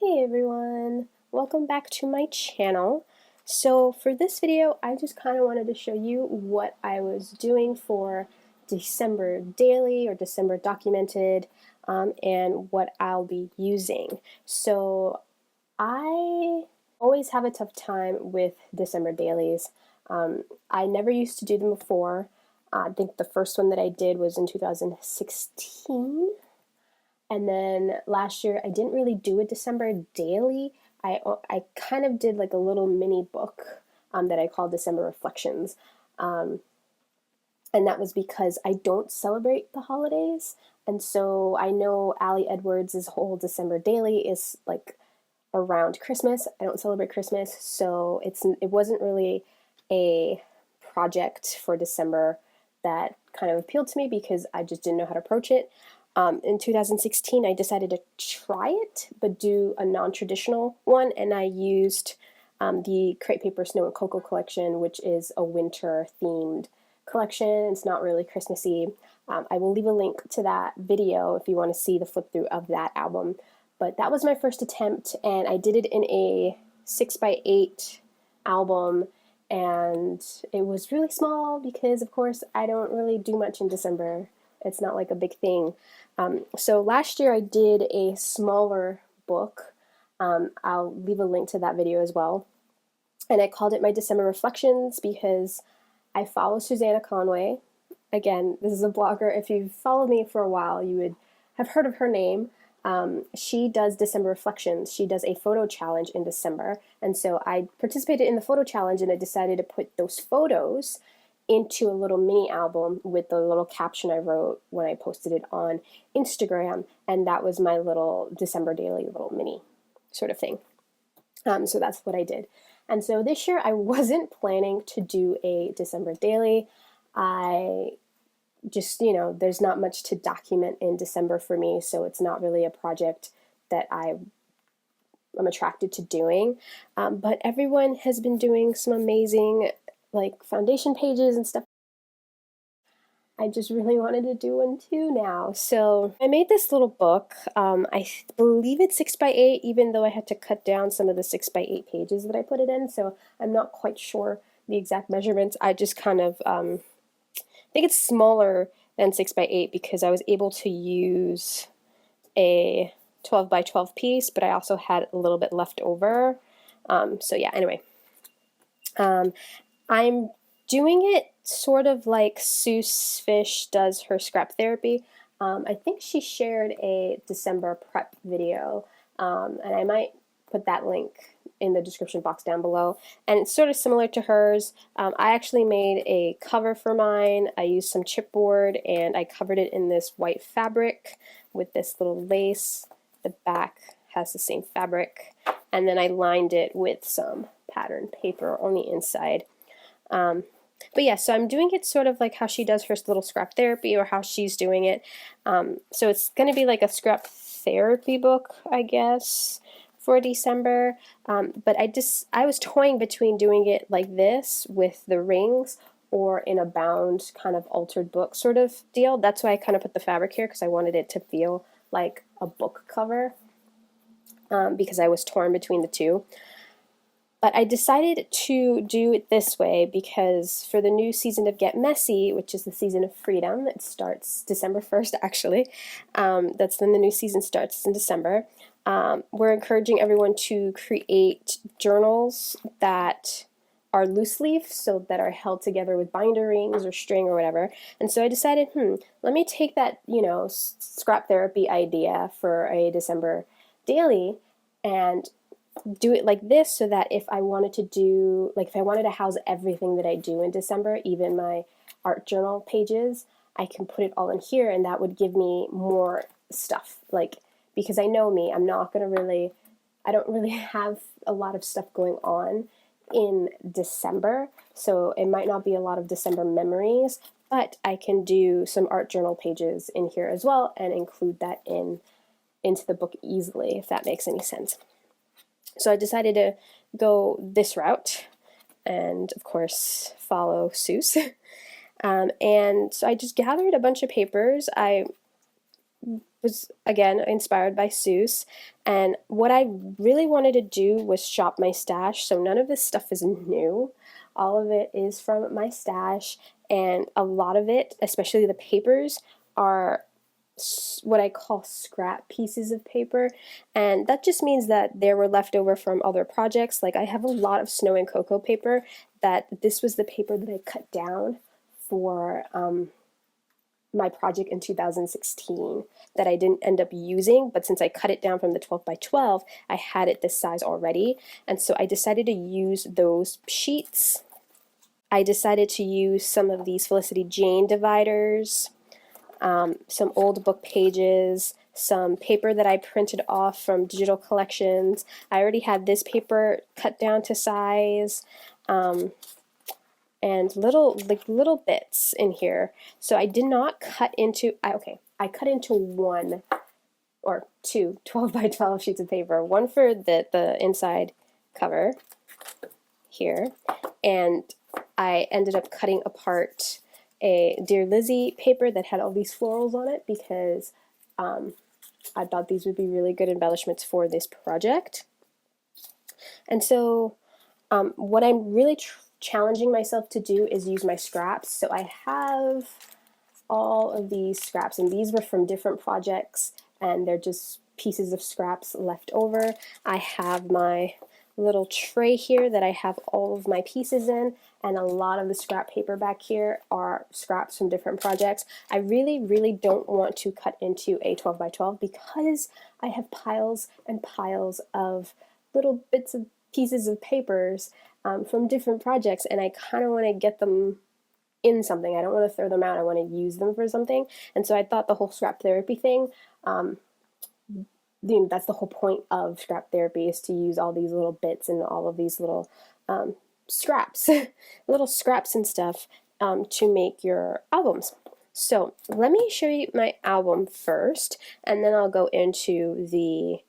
Hey everyone, welcome back to my channel. So for this video, I just kind of wanted to show you what I was doing for December daily or December documented and what I'll be using. So I always have a tough time with December dailies. I never used to do them before. I think the first one that I did was in 2016. And then last year, I didn't really do a December daily. I kind of did like a little mini book that I called December Reflections. And that was because I don't celebrate the holidays. And so I know Ali Edwards' whole December daily is like around Christmas. I don't celebrate Christmas, so it wasn't really a project for December that kind of appealed to me because I just didn't know how to approach it. In 2016, I decided to try it, but do a non-traditional one, and I used the Crepe Paper Snow and Cocoa collection, which is a winter-themed collection. It's not really Christmassy. I will leave a link to that video if you want to see the flip-through of that album. But that was my first attempt, and I did it in a 6x8 album, and it was really small because, of course, I don't really do much in December. It's not like a big thing. So last year I did a smaller book. I'll leave a link to that video as well. And I called it my December Reflections because I follow Susannah Conway. Again, this is a blogger. If you've followed me for a while, you would have heard of her name. She does December Reflections. She does a photo challenge in December. And so I participated in the photo challenge, and I decided to put those photos into a little mini album with the little caption I wrote when I posted it on Instagram, and that was my little December daily little mini sort of thing. So that's what I did. And so this year I wasn't planning to do a December daily. I just, there's not much to document in December for me, so it's not really a project that I'm attracted to doing. But everyone has been doing some amazing like foundation pages and stuff. I just really wanted to do one too now. So I made this little book. I believe it's 6x8, even though I had to cut down some of the 6x8 pages that I put it in. So I'm not quite sure the exact measurements. I just kind of think it's smaller than 6x8 because I was able to use a 12x12 piece, but I also had a little bit left over. So yeah, anyway. I'm doing it sort of like Seuss Fish does her scrap therapy. I think she shared a December prep video, and I might put that link in the description box down below. And it's sort of similar to hers. I actually made a cover for mine. I used some chipboard, and I covered it in this white fabric with this little lace. The back has the same fabric, and then I lined it with some pattern paper on the inside. But yeah, so I'm doing it sort of like how she does her little scrap therapy, or how she's doing it. So it's going to be like a scrap therapy book, I guess, for December. But I was toying between doing it like this with the rings or in a bound kind of altered book sort of deal. That's why I kind of put the fabric here, because I wanted it to feel like a book cover, because I was torn between the two. But I decided to do it this way because for the new season of Get Messy, which is the season of freedom, it starts December 1st actually. That's when the new season starts in December. We're encouraging everyone to create journals that are loose leaf, so that are held together with binder rings or string or whatever. And so I decided, let me take that, scrap therapy idea for a December daily and do it like this, so that if I wanted to do, like if I wanted to house everything that I do in December, even my art journal pages, I can put it all in here, and that would give me more stuff. Like, because I know me, I don't really have a lot of stuff going on in December, so it might not be a lot of December memories, but I can do some art journal pages in here as well and include that into the book easily, if that makes any sense. So I decided to go this route and, of course, follow Seuss. And so I just gathered a bunch of papers. I was again inspired by Seuss, and what I really wanted to do was shop my stash, so none of this stuff is new. All of it is from my stash, and a lot of it, especially the papers, are what I call scrap pieces of paper, and that just means that they were left over from other projects. Like I have a lot of snow and cocoa paper that this was the paper that I cut down for my project in 2016 that I didn't end up using, but since I cut it down from the 12 by 12, I had it this size already, and so I decided to use those sheets. I decided to use some of these Felicity Jane dividers, some old book pages, some paper that I printed off from digital collections. I already had this paper cut down to size, and little bits in here. So I did not cut into, I cut into one or two 12 by 12 sheets of paper, one for the inside cover here, and I ended up cutting apart a Dear Lizzie paper that had all these florals on it because I thought these would be really good embellishments for this project. And so what I'm really challenging myself to do is use my scraps. So I have all of these scraps, and these were from different projects, and they're just pieces of scraps left over. I have my little tray here that I have all of my pieces in, and a lot of the scrap paper back here are scraps from different projects. I really don't want to cut into a 12 by 12 because I have piles and piles of little bits of pieces of papers from different projects, and I kind of want to get them in something. I don't want to throw them out. I want to use them for something. And so I thought the whole scrap therapy thing, that's the whole point of scrap therapy, is to use all these little bits and all of these little scraps, little scraps and stuff to make your albums. So let me show you my album first, and then I'll go into the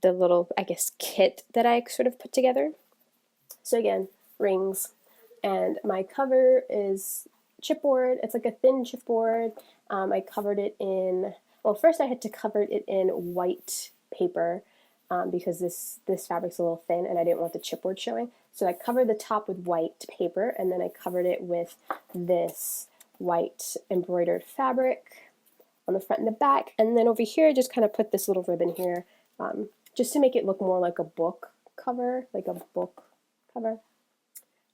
little, I guess, kit that I sort of put together. So again, rings, and my cover is chipboard. It's like a thin chipboard. I covered it in, well, first I had to cover it in white paper because this fabric's a little thin and I didn't want the chipboard showing. So I covered the top with white paper, and then I covered it with this white embroidered fabric on the front and the back. And then over here I just kind of put this little ribbon here just to make it look more like a book cover,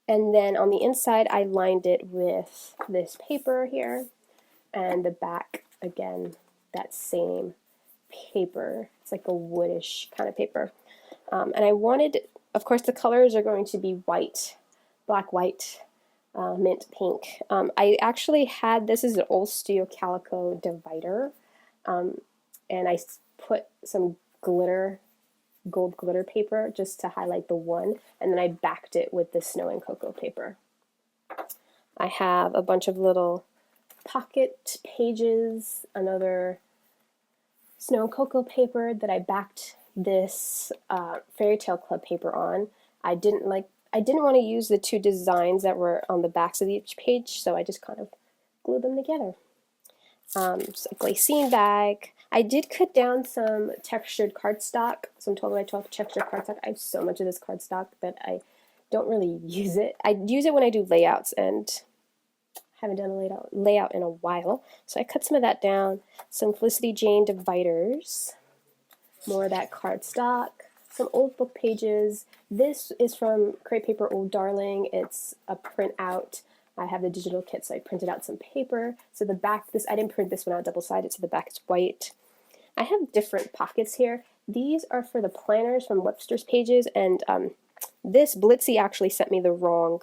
And then on the inside, I lined it with this paper here, and the back, again, that same paper. It's like a woodish kind of paper. And I wanted, of course, the colors are going to be white, black, white, mint, pink. I actually had, this is an old Studio Calico divider, and I put some gold glitter paper just to highlight the one, and then I backed it with the snow and cocoa paper. I have a bunch of little pocket pages, another snow and cocoa paper that I backed this Fairy Tale Club paper on. I didn't want to use the two designs that were on the backs of each page, so I just kind of glued them together. Just a glycine bag. I did cut down some textured cardstock, some 12 by 12 textured cardstock. I have so much of this cardstock that I don't really use it. I use it when I do layouts, and haven't done a layout in a while. So I cut some of that down. Some Felicity Jane dividers, more of that cardstock, some old book pages. This is from Crepe Paper Old Darling. It's a printout. I have the digital kit, so I printed out some paper. So the back, I didn't print this one out double-sided, so the back is white. I have different pockets here. These are for the planners from Webster's Pages, and this Blitzy actually sent me the wrong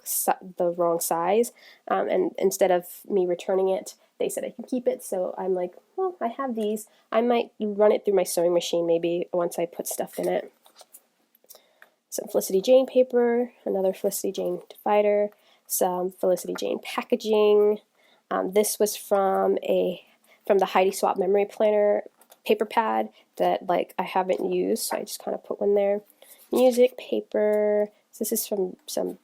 size, and instead of me returning it, they said I can keep it. So I'm like, well, I have these. I might run it through my sewing machine maybe once I put stuff in it. Some Felicity Jane paper, another Felicity Jane divider, some Felicity Jane packaging. This was from the Heidi Swap Memory Planner paper pad that I haven't used, so I just kind of put one there. Music paper. So this is from some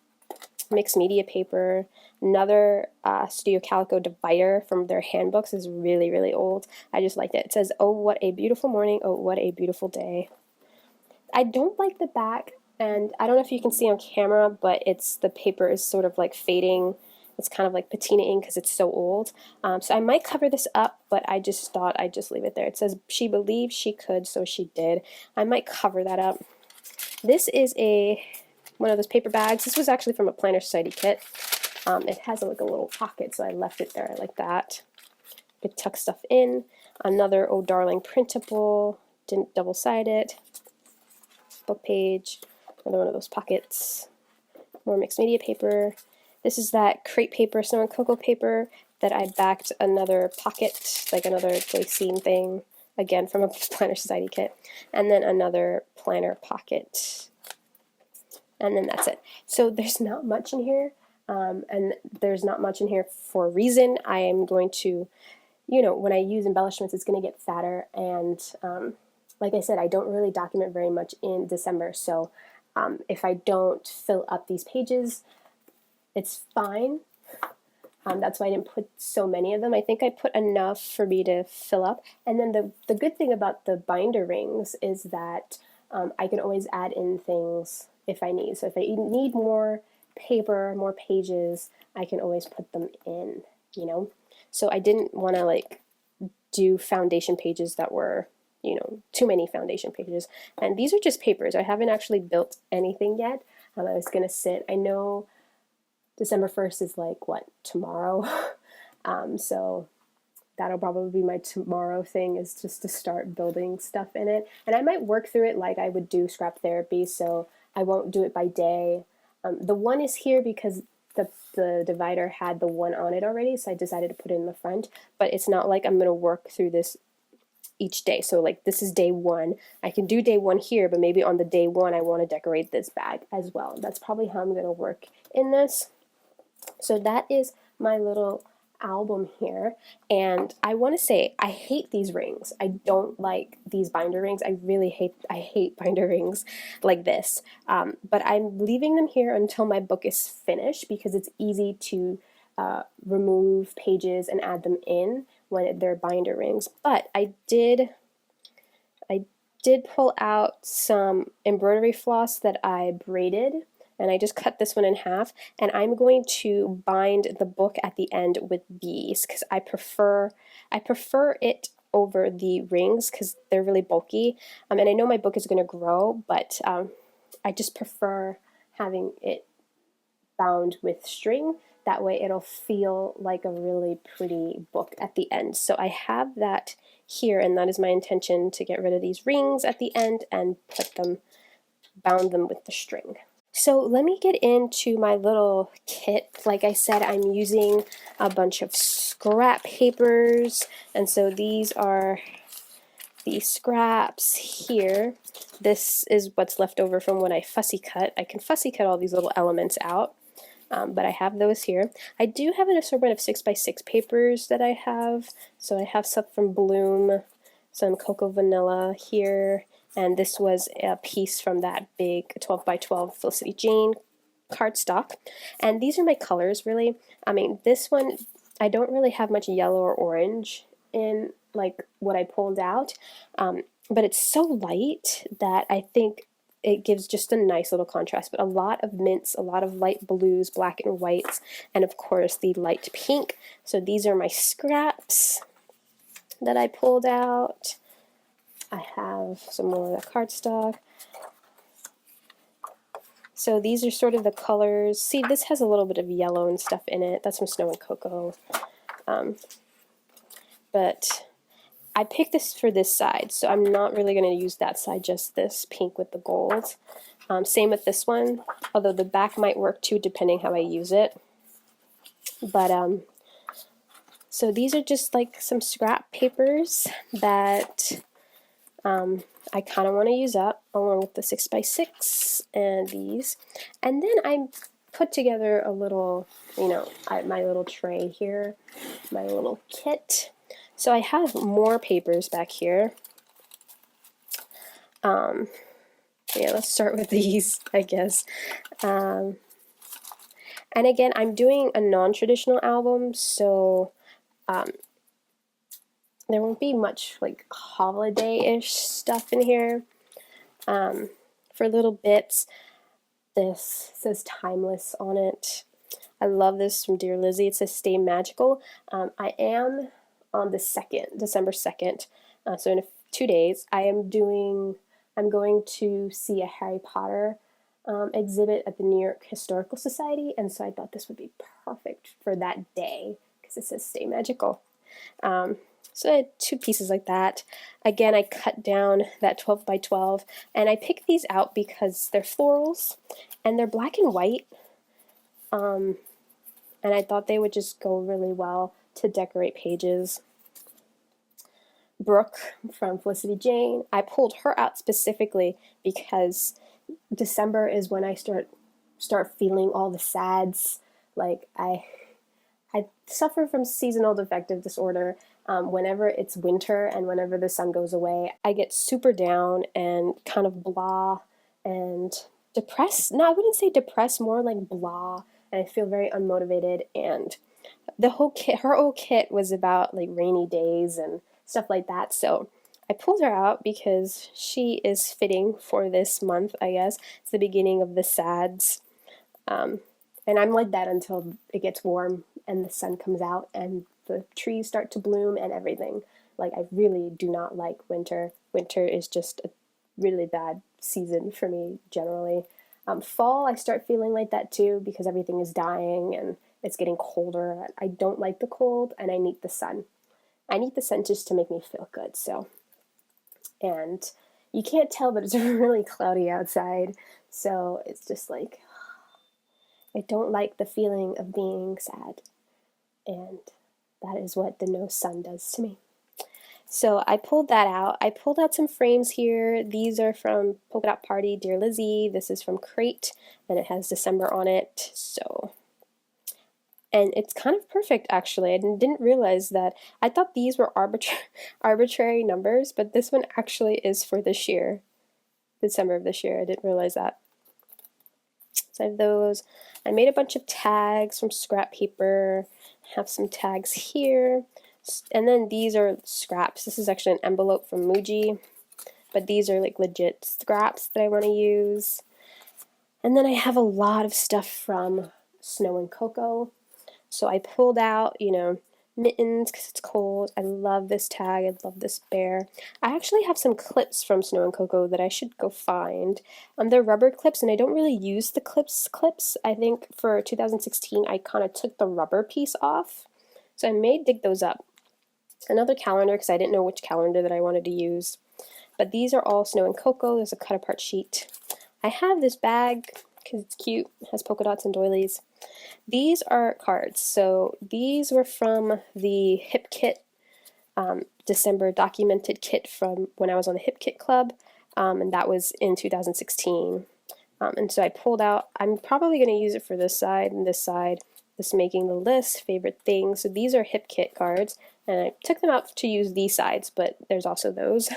mixed media paper. Another Studio Calico divider from their handbooks is really, really old. I just liked it. It says, "Oh, what a beautiful morning. Oh, what a beautiful day." I don't like the back, and I don't know if you can see on camera, but the paper is sort of like fading. It's kind of like patina ink because it's so old. So I might cover this up, but I just thought I'd just leave it there. It says, "She believed she could, so she did." I might cover that up. This is one of those paper bags. This was actually from a Planner Society kit. It has like a little pocket, so I left it there. I like that. You could tuck stuff in. Another Oh Darling printable, didn't double-sided. Book page, another one of those pockets. More mixed media paper. This is that crepe paper, snow and cocoa paper that I backed another pocket, like another glacine thing, again from a Planner Society kit. And then another planner pocket. And then that's it. So there's not much in here, and there's not much in here for a reason. I am going to, when I use embellishments, it's going to get fatter, and like I said, I don't really document very much in December, so if I don't fill up these pages, it's fine. That's why I didn't put so many of them. I think I put enough for me to fill up. And then the good thing about the binder rings is that I can always add in things if I need. So if I need more paper, more pages, I can always put them in, So I didn't want to like do foundation pages that were too many foundation pages. And these are just papers. I haven't actually built anything yet. I was going to sit. I know December 1st is like, what, tomorrow? So that'll probably be my tomorrow thing, is just to start building stuff in it. And I might work through it like I would do scrap therapy, so I won't do it by day. The one is here because the divider had the one on it already, so I decided to put it in the front. But it's not like I'm going to work through this each day. So like this is day one. I can do day one here, but maybe on the day one I want to decorate this bag as well. That's probably how I'm going to work in this. So that is my little album here, and I want to say I hate these rings. I don't like these binder rings. I hate binder rings like this, but I'm leaving them here until my book is finished because it's easy to remove pages and add them in when they're binder rings. But I did pull out some embroidery floss that I braided, and I just cut this one in half, and I'm going to bind the book at the end with these because I prefer it over the rings because they're really bulky, and I know my book is going to grow, but I just prefer having it bound with string. That way it'll feel like a really pretty book at the end. So I have that here, and that is my intention, to get rid of these rings at the end and bound them with the string. So let me get into my little kit. Like I said, I'm using a bunch of scrap papers, and so these are the scraps here. This is what's left over from when I fussy cut. I can fussy cut all these little elements out, but I have those here. I do have an assortment of 6x6 papers that I have. So I have some from Bloom, some Cocoa Vanilla here, and this was a piece from that big 12x12 Felicity Jane cardstock. And these are my colors, really. I mean, this one, I don't really have much yellow or orange in like what I pulled out, but it's so light that I think it gives just a nice little contrast. But a lot of mints, a lot of light blues, black and whites, and of course the light pink. So these are my scraps that I pulled out. I have some more of the cardstock. So these are sort of the colors. See, this has a little bit of yellow and stuff in it. That's from Snow and Cocoa. But I picked this for this side, so I'm not really going to use that side, just this pink with the gold. Same with this one, although the back might work too, depending how I use it. But so these are just like some scrap papers that I kind of want to use up, along with the 6x6 and these. And then I put together a little, my little tray here, my little kit. So I have more papers back here. Yeah, let's start with these, I guess. And again, I'm doing a non-traditional album, so there won't be much like holiday-ish stuff in here. For little bits, this says Timeless on it. I love this from Dear Lizzie. It says Stay Magical. I am on the 2nd, December 2nd, so in 2 days, I'm going to see a Harry Potter exhibit at the New York Historical Society, and so I thought this would be perfect for that day because it says Stay Magical. So I had 2 pieces like that. Again, I cut down that 12 by 12, and I picked these out because they're florals, and they're black and white, and I thought they would just go really well to decorate pages. Brooke from Felicity Jane, I pulled her out specifically because December is when I start feeling all the sads. Like I suffer from seasonal affective disorder. Whenever it's winter and whenever the sun goes away, I get super down and kind of blah and depressed. No, I wouldn't say depressed, more like blah, and I feel very unmotivated. And the whole kit, her whole kit was about like rainy days and stuff like that. So I pulled her out because she is fitting for this month, I guess. It's the beginning of the sads. And I'm like that until it gets warm and the sun comes out and the trees start to bloom and everything. Like, I really do not like winter. Winter is just a really bad season for me generally. Fall, I start feeling like that too because everything is dying and it's getting colder. I don't like the cold and I need the sun. I need the sun just to make me feel good. So, and you can't tell, but it's really cloudy outside. So it's just like, I don't like the feeling of being sad. And that is what the no sun does to me. So I pulled that out. I pulled out some frames here. These are from Polka Dot Party, Dear Lizzie. This is from Crate, and it has December on it. So, and it's kind of perfect actually. I didn't realize that. I thought these were arbitrary numbers, but this one actually is for this year, December of this year. I didn't realize that. So I have those. I made a bunch of tags from scrap paper. I have some tags here. And then these are scraps. This is actually an envelope from Muji, but these are like legit scraps that I want to use. And then I have a lot of stuff from Snow and Cocoa. So I pulled out, you know, mittens because it's cold. I love this tag. I love this bear. I actually have some clips from Snow and Cocoa that I should go find. They're rubber clips, and I don't really use the clips. I think for 2016, I kind of took the rubber piece off. So I may dig those up. Another calendar, because I didn't know which calendar that I wanted to use. But these are all Snow and Cocoa. There's a cut-apart sheet. I have this bag because it's cute. It has polka dots and doilies. These are cards. So these were from the Hip Kit December documented kit from when I was on the Hip Kit Club, and that was in 2016. And so I pulled out, I'm probably going to use it for this side and this side, this making the list, favorite things. So these are Hip Kit cards, and I took them out to use these sides, but there's also those.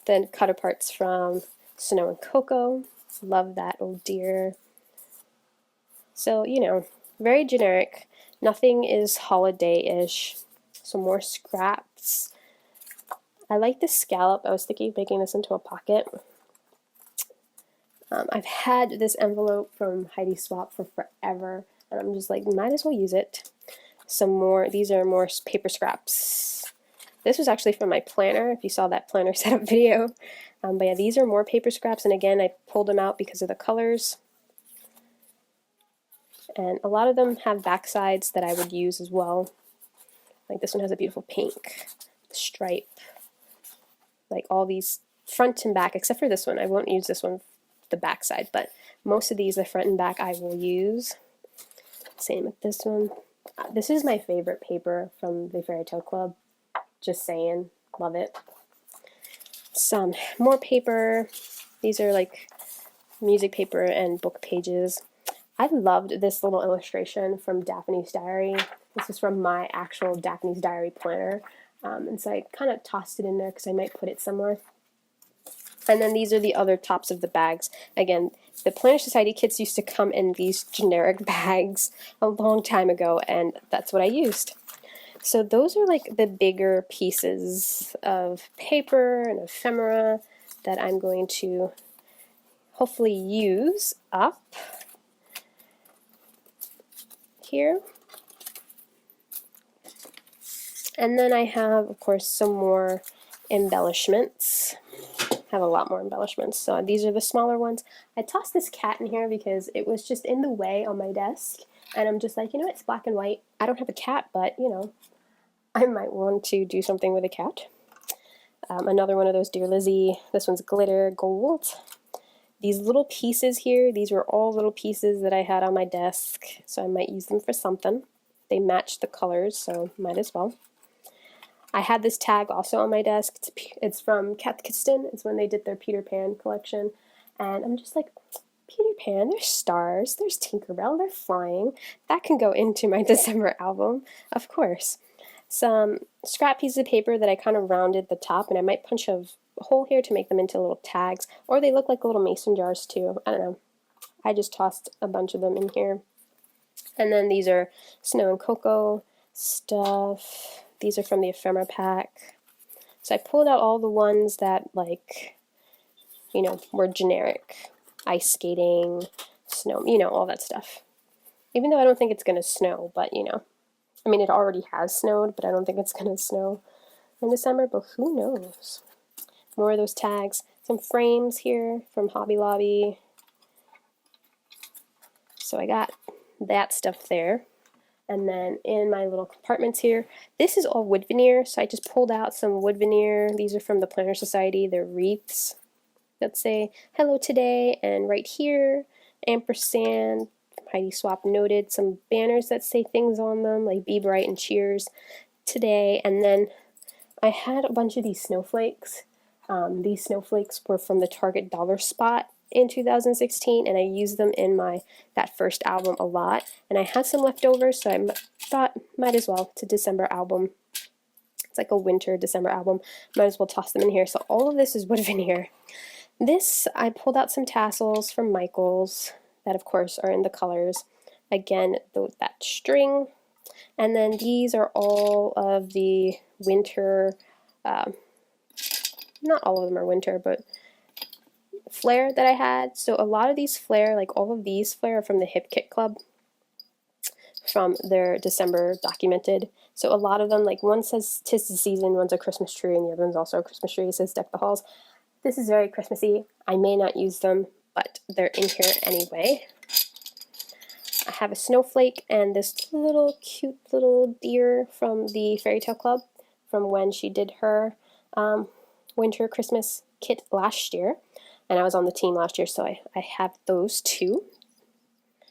Then cut aparts from Snow and Cocoa. Love that, oh dear. So, you know, very generic. Nothing is holiday-ish. Some more scraps. I like this scallop. I was thinking of making this into a pocket. I've had this envelope from Heidi Swap for forever, and I'm just like, might as well use it. Some more, these are more paper scraps. This was actually from my planner, if you saw that planner setup video. But yeah, these are more paper scraps, and again, I pulled them out because of the colors. And a lot of them have back sides that I would use as well. Like this one has a beautiful pink stripe. Like all these front and back, except for this one. I won't use this one, the back side, but most of these, the front and back, I will use. Same with this one. This is my favorite paper from the Fairy Tale Club. Just saying, love it. Some more paper. These are like music paper and book pages. I loved this little illustration from Daphne's Diary. This is from my actual Daphne's Diary planner. And so I kind of tossed it in there because I might put it somewhere. And then these are the other tops of the bags. Again, the Planner Society kits used to come in these generic bags a long time ago, and that's what I used. So those are like the bigger pieces of paper and ephemera that I'm going to hopefully use up here. And then I have, of course, some more embellishments. I have a lot more embellishments. So these are the smaller ones. I tossed this cat in here because it was just in the way on my desk. And I'm just like, you know, it's black and white. I don't have a cat, but, you know, I might want to do something with a cat. Another one of those Dear Lizzie. This one's glitter gold. These little pieces here, these were all little pieces that I had on my desk, so I might use them for something. They match the colors, so might as well. I had this tag also on my desk. It's from Kathkistan. It's when they did their Peter Pan collection. And I'm just like, Peter Pan, there's stars, there's Tinkerbell, they're flying. That can go into my December album, of course. Some scrap pieces of paper that I kind of rounded the top, and I might punch a hole here to make them into little tags. Or they look like little mason jars too. I don't know. I just tossed a bunch of them in here. And then these are Snow and Cocoa stuff. These are from the ephemera pack. So I pulled out all the ones that, like, you know, were generic. Ice skating, snow, you know, all that stuff. Even though I don't think it's going to snow, but, you know. I mean, it already has snowed, but I don't think it's going to snow in December, but who knows. More of those tags. Some frames here from Hobby Lobby. So I got that stuff there. And then in my little compartments here, this is all wood veneer, so I just pulled out some wood veneer. These are from the Planner Society. They're wreaths that say, hello today, and right here, ampersand, Heidi Swap noted, some banners that say things on them, like be bright and cheers today. And then I had a bunch of these snowflakes. These snowflakes were from the Target dollar spot in 2016, and I used them in that first album a lot, and I had some left over, so I thought might as well. It's a December album. It's like a winter December album. Might as well toss them in here. So all of this is wood veneer. This, I pulled out some tassels from Michaels that of course are in the colors. Again, that string. And then these are all of the winter, not all of them are winter, but flare that I had. So a lot of these flare, like all of these flare, are from the Hip Kit Club from their December documented. So a lot of them, like one says 'tis the season, one's a Christmas tree, and the other one's also a Christmas tree. It says deck the halls. This is very Christmassy. I may not use them, but they're in here anyway. I have a snowflake and this little cute little deer from the Fairy Tale Club from when she did her winter Christmas kit last year. And I was on the team last year, so I have those too.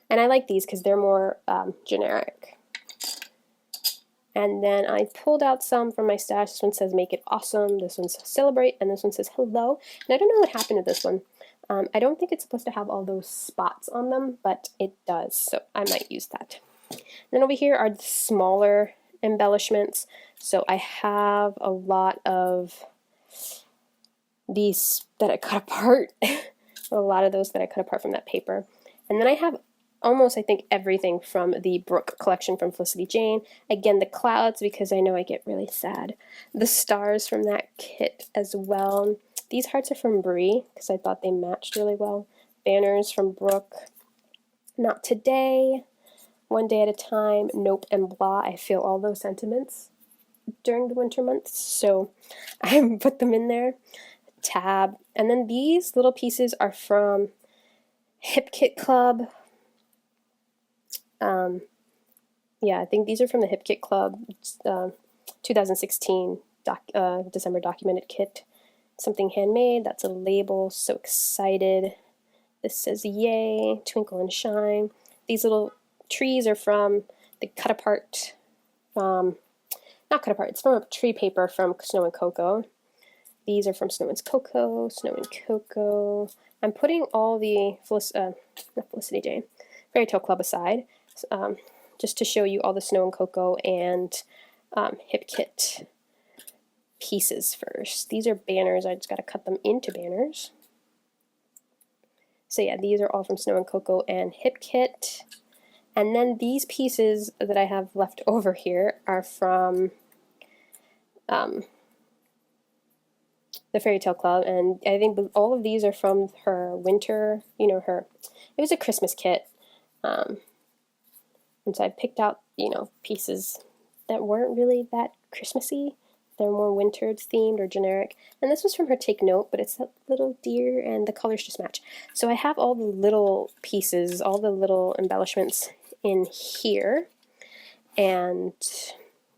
And I like these because they're more generic. And then I pulled out some from my stash. This one says make it awesome, this one says celebrate, and this one says hello. And I don't know what happened to this one. I don't think it's supposed to have all those spots on them, but it does, so I might use that. Then over here are the smaller embellishments. So I have a lot of these that I cut apart. A lot of those that I cut apart from that paper. And then I have almost, I think, everything from the Brooke collection from Felicity Jane. Again, the clouds, because I know I get really sad. The stars from that kit as well. These hearts are from Brie, because I thought they matched really well. Banners from Brooke. Not Today. One Day at a Time. Nope and Blah. I feel all those sentiments during the winter months, so I put them in there. Tab. And then these little pieces are from Hip Kit Club. Yeah, I think these are from the Hip Kit Club 2016 December documented kit. Something handmade, that's a label, so excited. This says yay, twinkle and shine. These little trees are from the cut apart, not cut apart, it's from a tree paper from Snow and Cocoa. These are from Snow and Cocoa. I'm putting all the not Felicity Jane, Fairy Tale Club aside, just to show you all the Snow and Cocoa and Hip Kit pieces first. These are banners. I just got to cut them into banners. So yeah, these are all from Snow and Cocoa and Hip Kit. And then these pieces that I have left over here are from the Fairy Tale Club, and I think all of these are from her winter, you know, it was a Christmas kit. And so I picked out, you know, pieces that weren't really that Christmassy. They're more winter themed or generic. And this was from her Take Note, but it's that little deer and the colors just match. So I have all the little pieces, all the little embellishments in here. And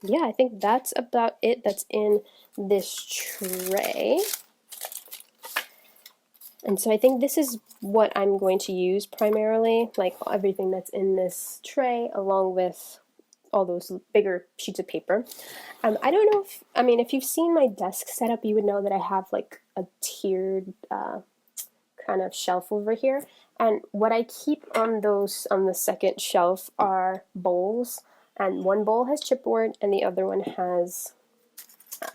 yeah, I think that's about it that's in this tray. And so I think this is what I'm going to use primarily, like everything that's in this tray along with all those bigger sheets of paper. I don't know if, I mean, if you've seen my desk setup, you would know that I have like a tiered kind of shelf over here. And what I keep on those, on the second shelf, are bowls. And one bowl has chipboard and the other one has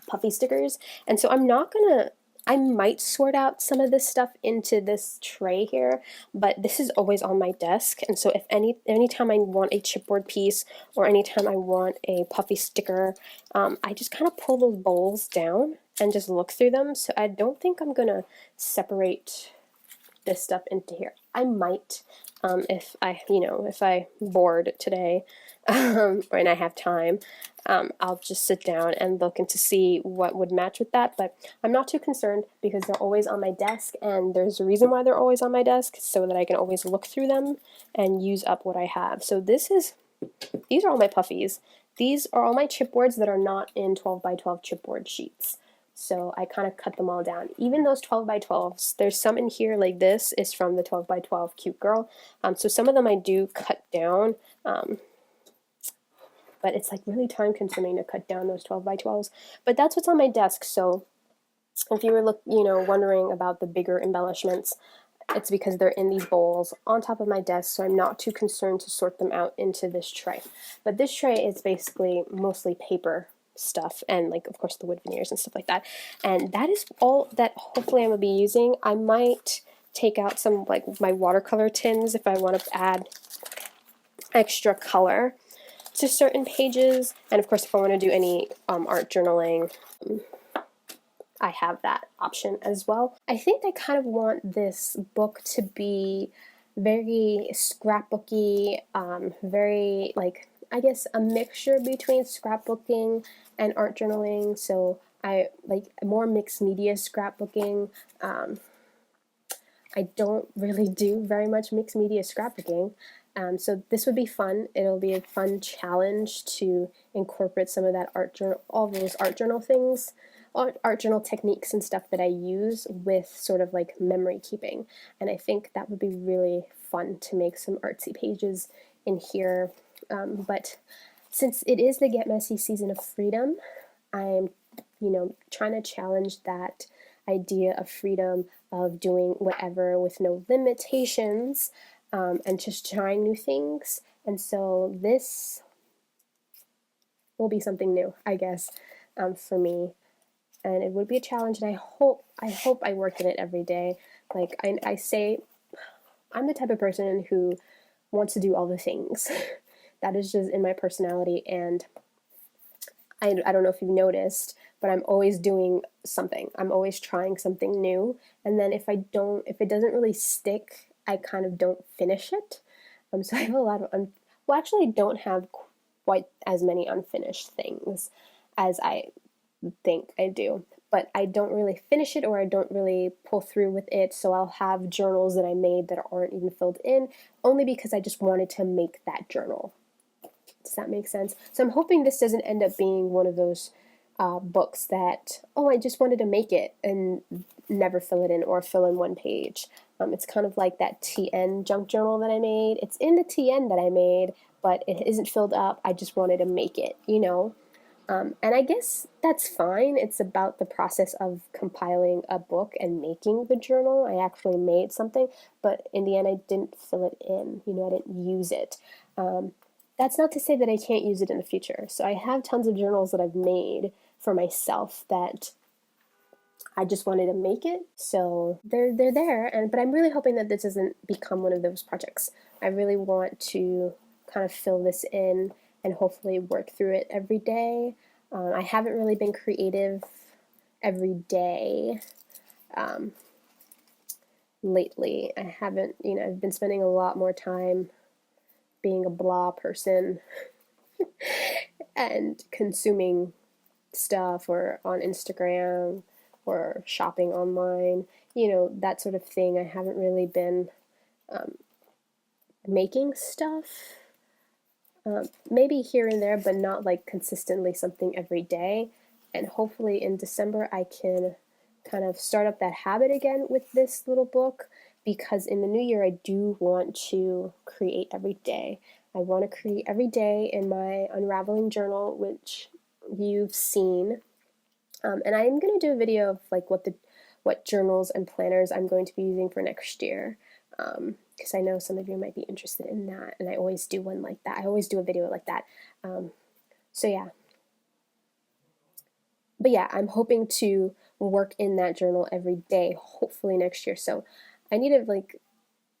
puffy stickers. And so I'm not gonna, I might sort out some of this stuff into this tray here, but this is always on my desk. And so if anytime I want a chipboard piece or anytime I want a puffy sticker, I just kind of pull those bowls down and just look through them. So I don't think I'm gonna separate this stuff into here. I might, if I bored today, and I have time, I'll just sit down and look into see what would match with that, but I'm not too concerned because they're always on my desk, and there's a reason why they're always on my desk, so that I can always look through them and use up what I have. So these are all my puffies. These are all my chipboards that are not in 12 by 12 chipboard sheets. So I kind of cut them all down. Even those 12 by 12s, there's some in here, like this is from the 12 by 12 Cute Girl. So some of them I do cut down, but it's like really time consuming to cut down those 12 by 12s. But that's what's on my desk. So if you were wondering about the bigger embellishments, it's because they're in these bowls on top of my desk, so I'm not too concerned to sort them out into this tray. But this tray is basically mostly paper stuff and, like, of course, the wood veneers and stuff like that. And that is all that hopefully I'm going to be using. I might take out some, like, my watercolor tins if I want to add extra color to certain pages. And of course, if I want to do any art journaling, I have that option as well. I think I kind of want this book to be very scrapbooky, very, like, I guess a mixture between scrapbooking and art journaling. So I like more mixed media scrapbooking. I don't really do very much mixed media scrapbooking. So this would be fun. It'll be a fun challenge to incorporate some of that art journal, all those art journal things, art journal techniques and stuff that I use with sort of like memory keeping. And I think that would be really fun to make some artsy pages in here. But since it is the Get Messy season of freedom, I'm, trying to challenge that idea of freedom, of doing whatever with no limitations, and just trying new things. And so this will be something new, I guess, for me. And it would be a challenge, and I hope I work at it every day. Like I say, I'm the type of person who wants to do all the things. That is just in my personality, and I don't know if you've noticed, but I'm always doing something. I'm always trying something new, and then if it doesn't really stick, I kind of don't finish it. So I have a lot of, actually don't have quite as many unfinished things as I think I do, but I don't really finish it, or I don't really pull through with it. So I'll have journals that I made that aren't even filled in, only because I just wanted to make that journal. Does that make sense? So I'm hoping this doesn't end up being one of those books that, oh, I just wanted to make it and never fill it in, or fill in one page. It's kind of like that TN junk journal that I made. It's in the TN that I made, but it isn't filled up. I just wanted to make it, And I guess that's fine. It's about the process of compiling a book and making the journal. I actually made something, but in the end I didn't fill it in. I didn't use it. That's not to say that I can't use it in the future. So I have tons of journals that I've made for myself that I just wanted to make it. So they're there, but I'm really hoping that this doesn't become one of those projects. I really want to kind of fill this in and hopefully work through it every day. I haven't really been creative every day lately. I haven't, I've been spending a lot more time being a blah person and consuming stuff or on Instagram or shopping online, that sort of thing. I haven't really been making stuff. Maybe here and there, but not like consistently something every day. And hopefully in December I can kind of start up that habit again with this little book, because in the new year I do want to create every day. I want to create every day in my unraveling journal, which you've seen. And I'm going to do a video of like what journals and planners I'm going to be using for next year, because I know some of you might be interested in that, and I always do one like that. I always do a video like that. So yeah. But yeah, I'm hoping to work in that journal every day, hopefully next year. So I need to like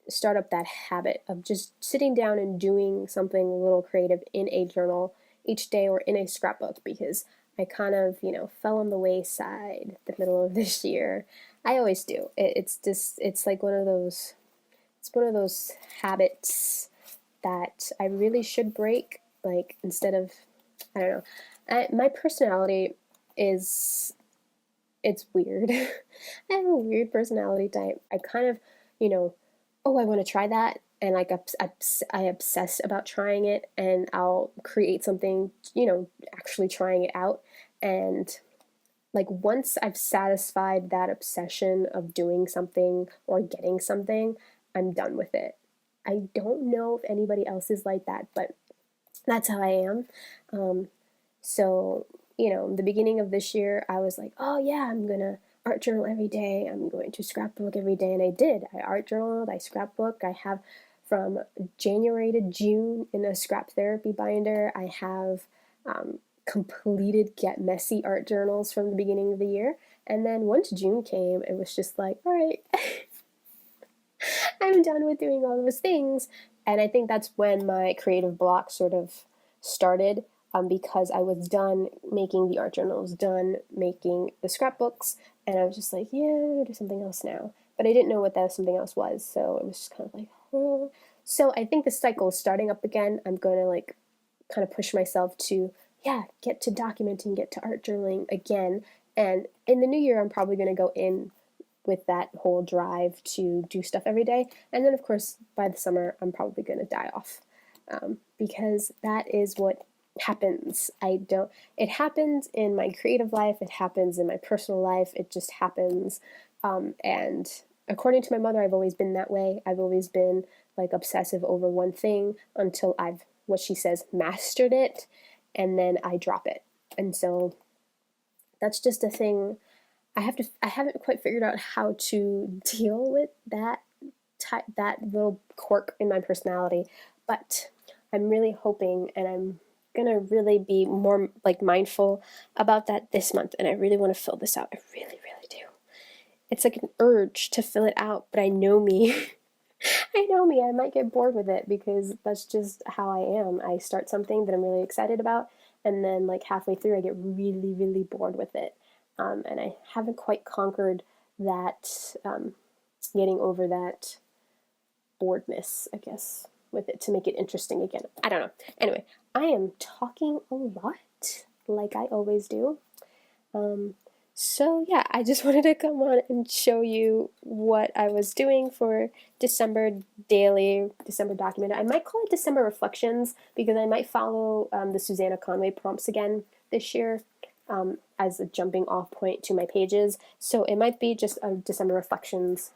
start up that habit of just sitting down and doing something a little creative in a journal each day or in a scrapbook, because I kind of, fell on the wayside the middle of this year. I always do. It's like one of those habits that I really should break. Like, instead of, I don't know, my personality it's weird. I have a weird personality type. I kind of, oh, I want to try that, and like I obsess about trying it, and I'll create something, actually trying it out. And like once I've satisfied that obsession of doing something or getting something, I'm done with it. I don't know if anybody else is like that, but that's how I am. So, the beginning of this year, I was like, oh yeah, I'm gonna art journal every day. I'm going to scrapbook every day, and I did. I art journaled, I scrapbook. I have from January to June in a scrap therapy binder. I have completed Get Messy art journals from the beginning of the year. And then once June came, it was just like, all right, I'm done with doing all those things. And I think that's when my creative block sort of started, because I was done making the art journals, done making the scrapbooks, and I was just like, yeah, I'm gonna do something else now. But I didn't know what that something else was, so it was just kind of like, oh. So I think the cycle is starting up again. I'm going to like kind of push myself to, yeah, get to documenting, get to art journaling again. And in the new year, I'm probably going to go in with that whole drive to do stuff every day. And then, of course, by the summer, I'm probably going to die off, because that is what happens. It happens in my creative life, it happens in my personal life, it just happens. And according to my mother, I've always been that way. I've always been like obsessive over one thing until I've, what she says, mastered it, and then I drop it. And so that's just a thing. I haven't quite figured out how to deal with that little quirk in my personality, but I'm really hoping, and I'm gonna really be more like mindful about that this month, and I really want to fill this out. I really, really do. It's like an urge to fill it out, but I know me. I know me. I might get bored with it, because that's just how I am. I start something that I'm really excited about, and then like halfway through I get really, really bored with it. And I haven't quite conquered that, getting over that boredness, I guess, with it to make it interesting again. I don't know. Anyway, I am talking a lot, like I always do. So yeah, I just wanted to come on and show you what I was doing for December daily, December document. I might call it December reflections, because I might follow the Susannah Conway prompts again this year, as a jumping off point to my pages. So it might be just a December reflections,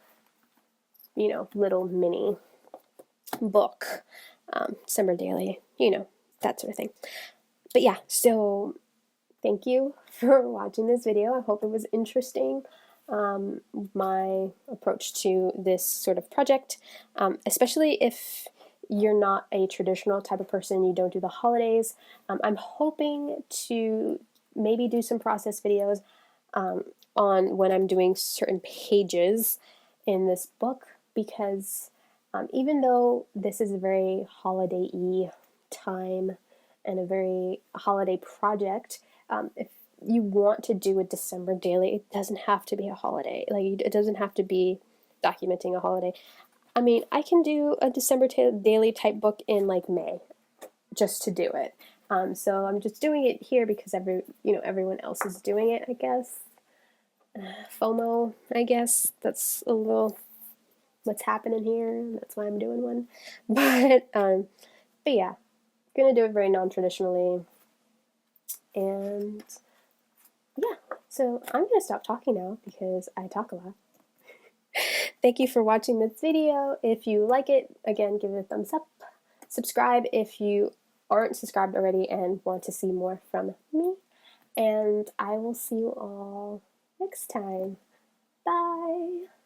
little mini book, December daily, that sort of thing. But yeah, so thank you for watching this video. I hope it was interesting, my approach to this sort of project, especially if you're not a traditional type of person, you don't do the holidays. I'm hoping to maybe do some process videos on when I'm doing certain pages in this book, because even though this is a very holiday-y time and a very holiday project, if you want to do a December daily, it doesn't have to be a holiday. Like, it doesn't have to be documenting a holiday. I mean, I can do a December daily type book in like May, just to do it. So I'm just doing it here because everyone else is doing it, I guess. FOMO, I guess. That's a little what's happening here. That's why I'm doing one. But yeah, gonna do it very non-traditionally. And yeah, so I'm gonna stop talking now because I talk a lot. Thank you for watching this video. If you like it, again, give it a thumbs up. Subscribe if you aren't subscribed already and want to see more from me. And I will see you all next time. Bye!